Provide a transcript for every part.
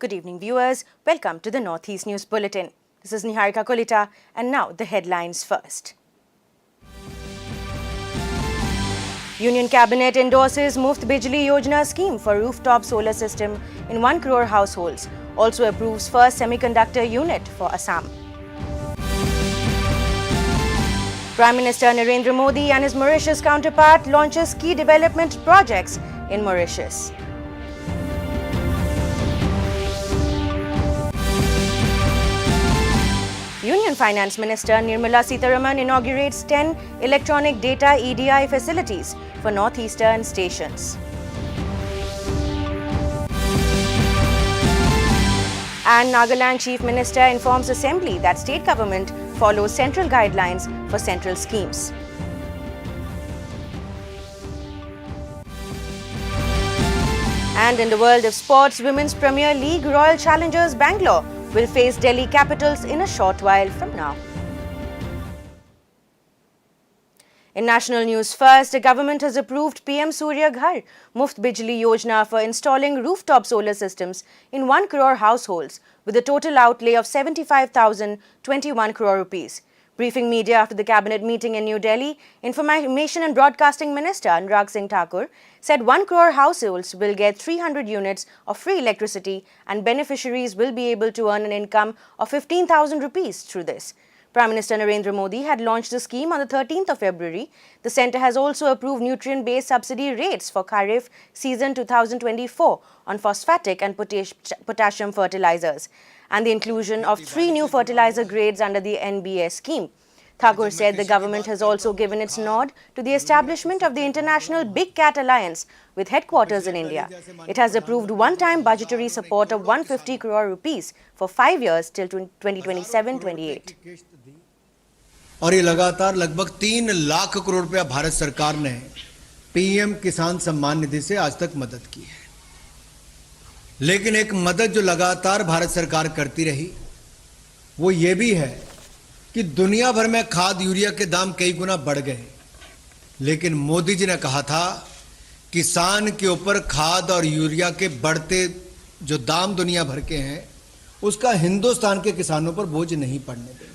Good evening, viewers. Welcome to the Northeast News Bulletin. This is Niharika Kolita, and now the headlines first. Union Cabinet endorses Muft Bijli Yojana scheme for rooftop solar system in 1 crore households. Also approves first semiconductor unit for Assam. Prime Minister Narendra Modi and his Mauritius counterpart launches key development projects in Mauritius. Union Finance Minister Nirmala Sitharaman inaugurates 10 electronic data EDI facilities for northeastern stations. And Nagaland Chief Minister informs Assembly that state government follows central guidelines for central schemes. And in the world of sports, Women's Premier League Royal Challengers Bangalore will face Delhi Capitals in a short while from now. In national news first, the government has approved PM Surya Ghar Muft Bijli Yojana for installing rooftop solar systems in 1 crore households with a total outlay of 75,021 crore rupees. Briefing media after the cabinet meeting in New Delhi, Information and Broadcasting Minister Anurag Singh Thakur said 1 crore households will get 300 units of free electricity and beneficiaries will be able to earn an income of 15,000 rupees through this. Prime Minister Narendra Modi had launched the scheme on the 13th of February. The centre has also approved nutrient-based subsidy rates for Kharif season 2024 on phosphatic and potassium fertilizers and the inclusion of 3 new fertilizer grades under the NBS scheme. Thakur said the government has also given its nod to the establishment of the International Big Cat Alliance with headquarters in India. It has approved one-time budgetary support of 150 crore rupees for 5 years till 2027-28. और ये लगातार लगभग 3 लाख करोड़ रुपया भारत सरकार ने PM किसान सम्मान निधि से आज तक मदद की है। लेकिन एक मदद जो लगातार भारत सरकार करती रही वो ये भी है कि दुनिया भर में खाद यूरिया के दाम कई गुना बढ़ गए, लेकिन मोदी जी ने कहा था किसान के ऊपर खाद और यूरिया के बढ़ते जो दाम दुनिया भर के हैं उसका हिंदुस्तान के किसानों पर बोझ नहीं पड़ने देंगे।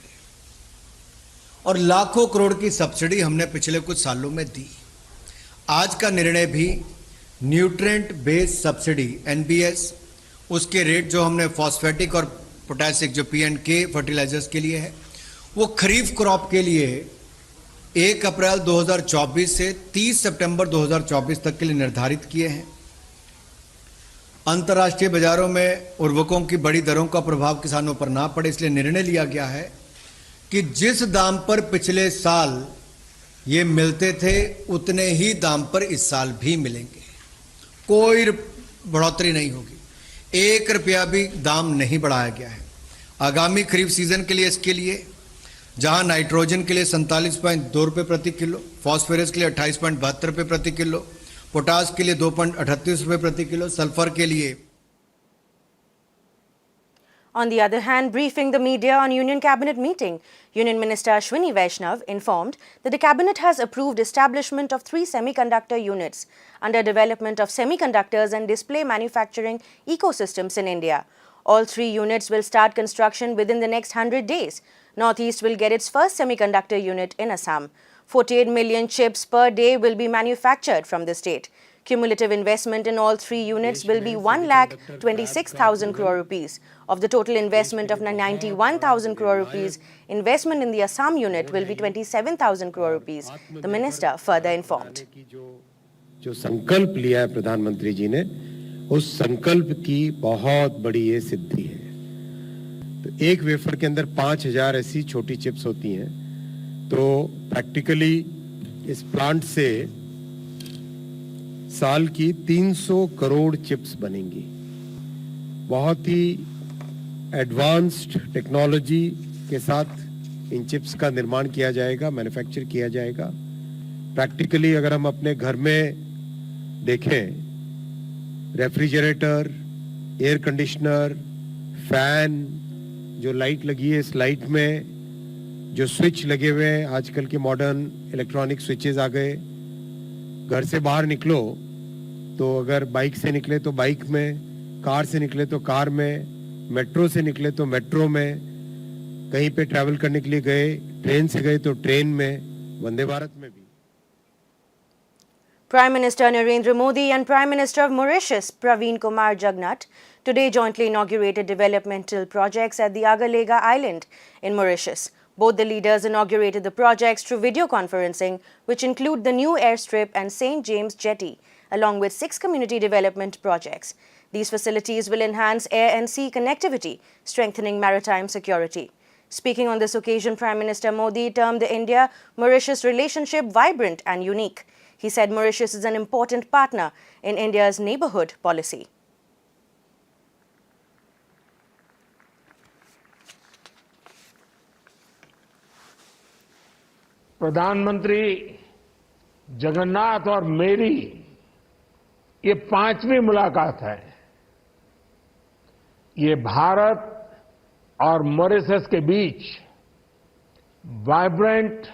और लाखों करोड़ की सब्सिडी हमने पिछले कुछ सालों में दी। आज का निर्णय भी न्यूट्रिएंट बेस्ड सब्सिडी एनबीएस, उसके रेट जो हमने फॉस्फेटिक और पोटेशिक जो पीएनके फर्टिलाइजर्स के लिए है वो खरीफ क्रॉप के लिए 1 अप्रैल 2024 से 30 सितंबर 2024 तक के लिए निर्धारित किए हैं। अंतर्राष्ट्रीय बाजारों में उर्वरकों की बड़ी दरों का प्रभाव किसानों पर ना पड़े, इसलिए निर्णय लिया गया है कि जिस दाम पर पिछले साल ये मिलते थे उतने ही दाम पर इस साल भी मिलेंगे। कोई बढ़ोतरी नहीं होगी, 1 रुपया भी दाम नहीं बढ़ाया गया है। आगामी खरीफ सीजन के लिए इसके लिए जहां नाइट्रोजन के लिए 47.2 रुपये प्रति किलो, फॉस्फोरस के लिए 28.72 रुपये प्रति किलो, पोटास के लिए 2.38 रुपये प्रति किलो, सल्फर के लिए। On the other hand, briefing the media on Union Cabinet meeting, Union Minister Ashwini Vaishnav informed that the Cabinet has approved establishment of 3 semiconductor units under development of semiconductors and display manufacturing ecosystems in India. All 3 units will start construction within the next 100 days. Northeast will get its first semiconductor unit in Assam. 48 million chips per day will be manufactured from the state. Cumulative investment in all 3 units will be 1,26,000 crore rupees. Of the total investment of 91,000 crore rupees, investment in the Assam unit will be 27,000 crore rupees, the minister further informed. जो संकल्प लिया है प्रधानमंत्री जी ने, उस संकल्प की बहुत बड़ी ये सिद्धि है। तो एक वेफर के अंदर 5,000 ऐसी छोटी चिप्स होती हैं, तो प्रैक्टिकली इस प्लांट से साल की 300 करोड़ चिप्स बनेंगी। बहुत ही एडवांस्ड टेक्नोलॉजी के साथ इन चिप्स का निर्माण किया जाएगा, मैन्युफैक्चर किया जाएगा। प्रैक्टिकली अगर हम अपने घर में देखें, रेफ्रिजरेटर, एयर कंडीशनर, फैन, जो लाइट लगी है, इस लाइट में जो स्विच लगे हुए हैं, आजकल के मॉडर्न इलेक्ट्रॉनिक स्विचेस आ गए। घर से बाहर निकलो तो अगर बाइक से निकले तो बाइक में, कार से निकले तो कार में, मेट्रो से निकले तो मेट्रो में, कहीं पे ट्रैवल करने के लिए गए, ट्रेन से गए तो ट्रेन में, वंदे भारत में भी। Prime Minister Narendra Modi and Prime Minister of Mauritius, Praveen Kumar Jugnauth, today jointly inaugurated developmental projects at the Agalega Island in Mauritius. Both the leaders inaugurated the projects through video conferencing, which include the new airstrip and St. James Jetty, along with 6 community development projects. These facilities will enhance air and sea connectivity, strengthening maritime security. Speaking on this occasion, Prime Minister Modi termed the India-Mauritius relationship vibrant and unique. He said Mauritius is an important partner in India's neighborhood policy. प्रधानमंत्री जगन्नाथ और मेरी ये 5वीं मुलाकात है। ये भारत और Mauritius के बीच वाइब्रेंट,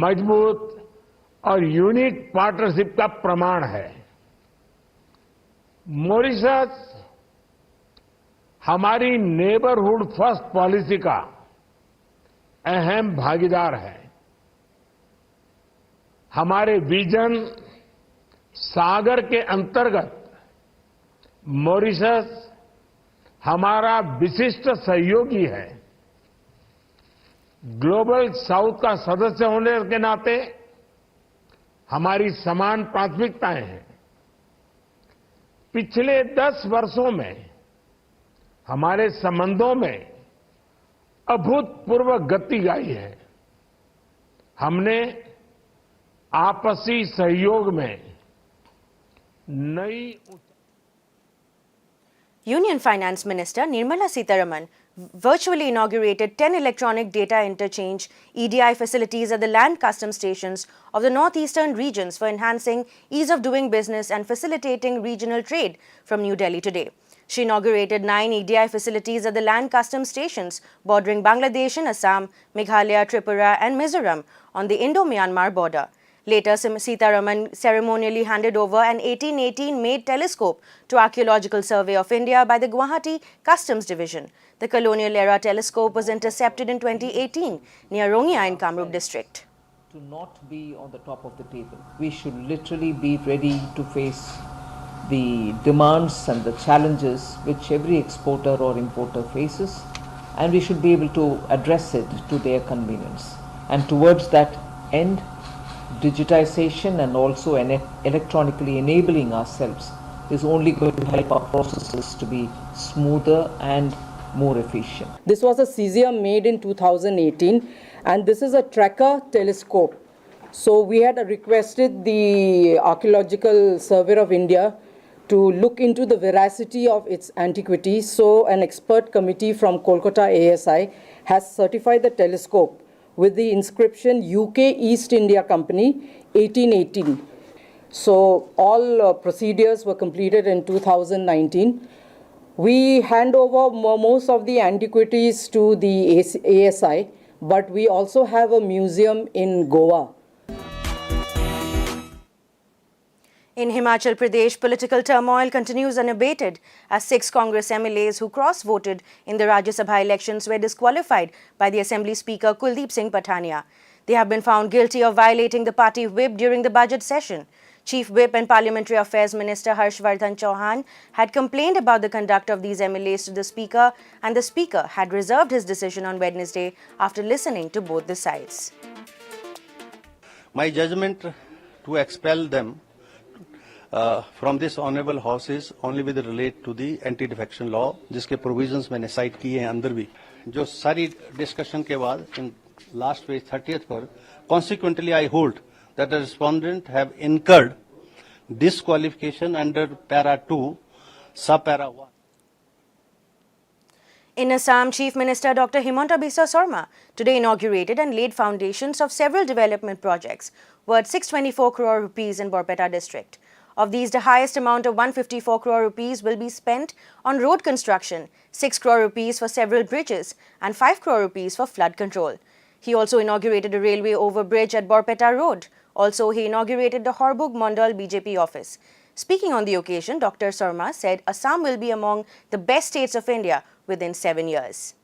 मजबूत और यूनिक पार्टनरशिप का प्रमाण है। मॉरिशस हमारी नेबरहुड फर्स्ट पॉलिसी का अहम भागीदार है। हमारे विजन सागर के अंतर्गत मॉरिशस हमारा विशिष्ट सहयोगी है। ग्लोबल साउथ का सदस्य होने के नाते हमारी समान प्राथमिकताएं हैं। पिछले 10 वर्षों में हमारे संबंधों में अभूतपूर्व गति आई है। हमने आपसी सहयोग में नई Union Finance Minister Nirmala Sitharaman virtually inaugurated 10 electronic data interchange EDI facilities at the land customs stations of the northeastern regions for enhancing ease of doing business and facilitating regional trade from New Delhi today. She inaugurated 9 EDI facilities at the land customs stations bordering Bangladesh and Assam, Meghalaya, Tripura and Mizoram on the Indo-Myanmar border. Later, Sitharaman ceremonially handed over an 1818-made telescope to Archaeological Survey of India by the Guwahati Customs Division. The colonial-era telescope was intercepted in 2018 near Rongia in Kamrup district. To not be on the top of the table. We should literally be ready to face the demands and the challenges which every exporter or importer faces, and we should be able to address it to their convenience. And towards that end, digitization and also electronically enabling ourselves is only going to help our processes to be smoother and more efficient. This was a cesium made in 2018, and this is a tracker telescope. So we had requested the Archaeological Survey of India to look into the veracity of its antiquity. So an expert committee from Kolkata ASI has certified the telescope with the inscription UK East India Company 1818. So all procedures were completed in 2019. We hand over most of the antiquities to the ASI, but we also have a museum in Goa. In Himachal Pradesh, political turmoil continues unabated as 6 Congress MLAs who cross-voted in the Rajya Sabha elections were disqualified by the Assembly Speaker Kuldeep Singh Pathania. They have been found guilty of violating the party whip during the budget session. Chief Whip and Parliamentary Affairs Minister Harshvardhan Chauhan had complained about the conduct of these MLAs to the Speaker, and the Speaker had reserved his decision on Wednesday after listening to both the sides. My judgment to expel them from this honorable house is only with relate to the anti-defection law, जिसके provisions मैंने cite किए हैं अंदर भी, जो सारी discussion के बाद in last page 30th पर, consequently I hold that the respondent have incurred disqualification under para 2, sub-para 1. In Assam, Chief Minister Dr. Himanta Biswa Sarma today inaugurated and laid foundations of several development projects worth 624 crore rupees in Borpeta district. Of these, the highest amount of 154 crore rupees will be spent on road construction, 6 crore rupees for several bridges and 5 crore rupees for flood control. He also inaugurated a railway overbridge at Borpeta Road. Also, he inaugurated the Horbug Mondal BJP office. Speaking on the occasion, Dr. Sarma said Assam will be among the best states of India within 7 years.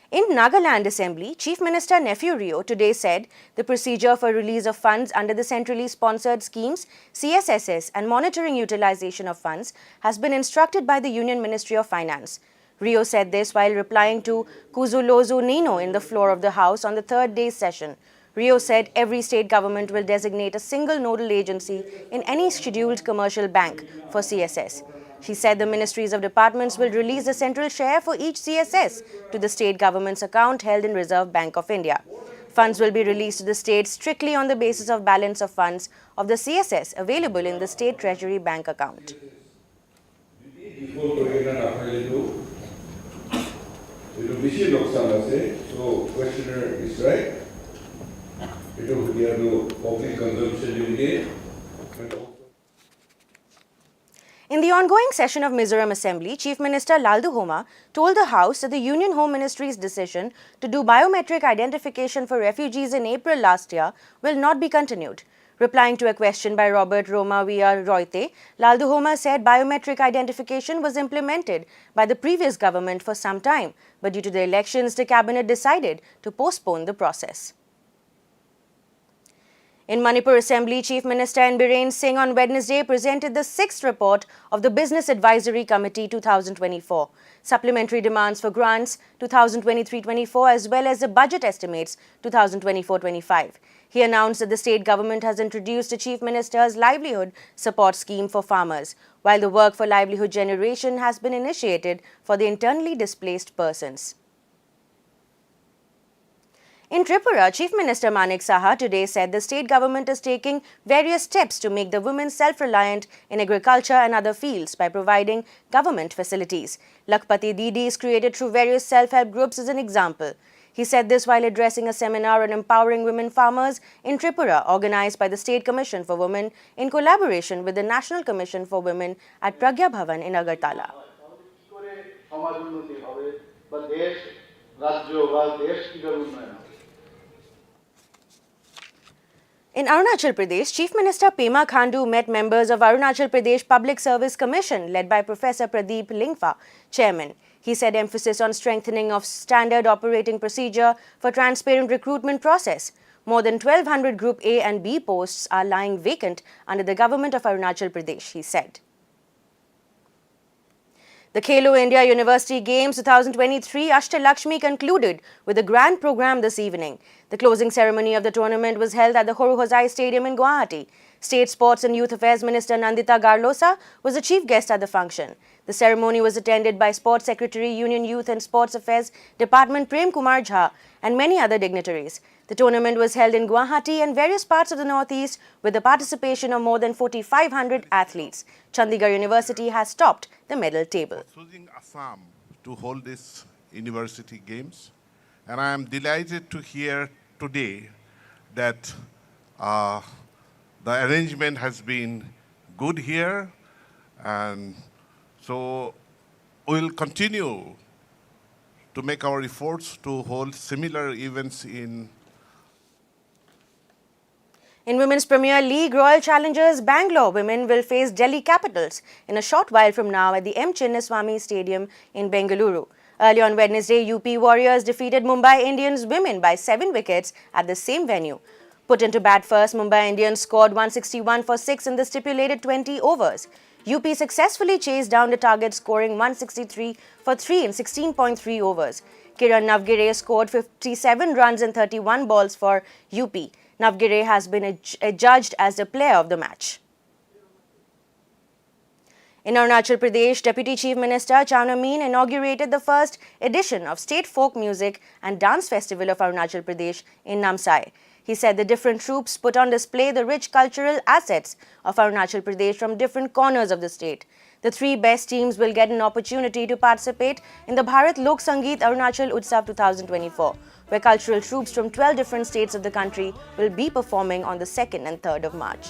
In Nagaland Assembly, Chief Minister Nephew Rio today said the procedure for release of funds under the centrally sponsored schemes, CSSS, and monitoring utilization of funds has been instructed by the Union Ministry of Finance. Rio said this while replying to Kuzulozu Nino in the floor of the House on the third day's session. Rio said every state government will designate a single nodal agency in any scheduled commercial bank for CSS. She said the ministries of departments will release the central share for each CSS to the state government's account held in Reserve Bank of India. Funds will be released to the states strictly on the basis of balance of funds of the CSS available in the state treasury bank account. So questioner is right. Public consumption In the ongoing session of Mizoram Assembly, Chief Minister Lalduhoma told the House that the Union Home Ministry's decision to do biometric identification for refugees in April last year will not be continued. Replying to a question by Robert Roma via Roite, Lalduhoma said biometric identification was implemented by the previous government for some time, but due to the elections, the cabinet decided to postpone the process. In Manipur Assembly, Chief Minister N. Biren Singh on Wednesday presented the 6th report of the Business Advisory Committee 2024, supplementary demands for grants 2023-24 as well as the budget estimates 2024-25. He announced that the state government has introduced the Chief Minister's Livelihood Support Scheme for farmers, while the work for livelihood generation has been initiated for the internally displaced persons. In Tripura, Chief Minister Manik Saha today said the state government is taking various steps to make the women self-reliant in agriculture and other fields by providing government facilities. Lakpati Didi is created through various self-help groups as an example. He said this while addressing a seminar on empowering women farmers in Tripura organized by the State Commission for Women in collaboration with the National Commission for Women at Pragya Bhavan in Agartala. In Arunachal Pradesh, Chief Minister Pema Khandu met members of Arunachal Pradesh Public Service Commission led by Professor Pradeep Lingfa, chairman. He said emphasis on strengthening of standard operating procedure for transparent recruitment process. More than 1,200 Group A and B posts are lying vacant under the government of Arunachal Pradesh, he said. The Khelo India University Games 2023 Ashtalakshmi concluded with a grand program this evening. The closing ceremony of the tournament was held at the Horuhozai Stadium in Guwahati. State Sports and Youth Affairs Minister Nandita Garlosa was the chief guest at the function. The ceremony was attended by Sports Secretary, Union Youth and Sports Affairs Department Prem Kumar Jha and many other dignitaries. The tournament was held in Guwahati and various parts of the northeast with the participation of more than 4,500 athletes. Chandigarh University has topped the medal table. Choosing Assam to hold this university games, and I am delighted to hear today that the arrangement has been good here, and so we'll continue to make our efforts to hold similar events in Women's Premier League, Royal Challengers Bangalore women will face Delhi Capitals in a short while from now at the M. Chinnaswamy Stadium in Bengaluru. Early on Wednesday, UP Warriors defeated Mumbai Indians women by 7 wickets at the same venue. Put into bat first, Mumbai Indians scored 161 for 6 in the stipulated 20 overs. UP successfully chased down the target, scoring 163 for 3 in 16.3 overs. Kiran Navgire scored 57 runs in 31 balls for UP. Navgire has been adjudged as the player of the match. In Arunachal Pradesh, Deputy Chief Minister Chauna Mean inaugurated the first edition of State Folk Music and Dance Festival of Arunachal Pradesh in Namsai. He said the different troops put on display the rich cultural assets of Arunachal Pradesh from different corners of the state. The 3 best teams will get an opportunity to participate in the Bharat Lok Sangeet Arunachal Utsav 2024, where cultural troops from 12 different states of the country will be performing on the 2nd and 3rd of March.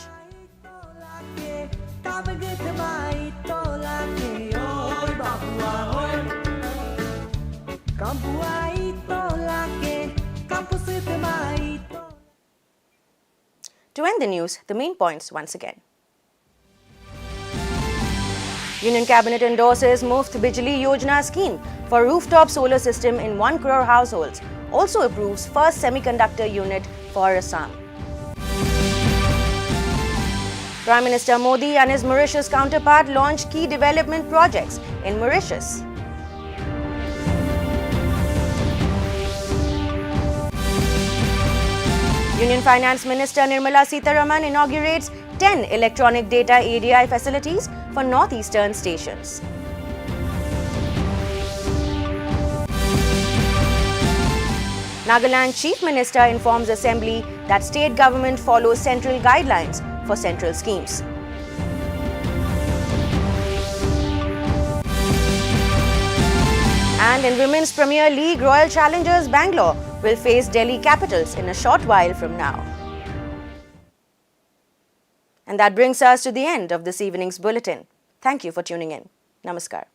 To end the news, the main points once again. Union Cabinet endorses Muft Bijli Yojana scheme for rooftop solar system in 1 crore households. Also approves first semiconductor unit for Assam. Prime Minister Modi and his Mauritius counterpart launch key development projects in Mauritius. Union Finance Minister Nirmala Sitharaman inaugurates 10 electronic data ADI facilities for northeastern stations. Nagaland Chief Minister informs Assembly that state government follows central guidelines for central schemes. And in Women's Premier League, Royal Challengers Bangalore will face Delhi Capitals in a short while from now. And that brings us to the end of this evening's bulletin. Thank you for tuning in. Namaskar.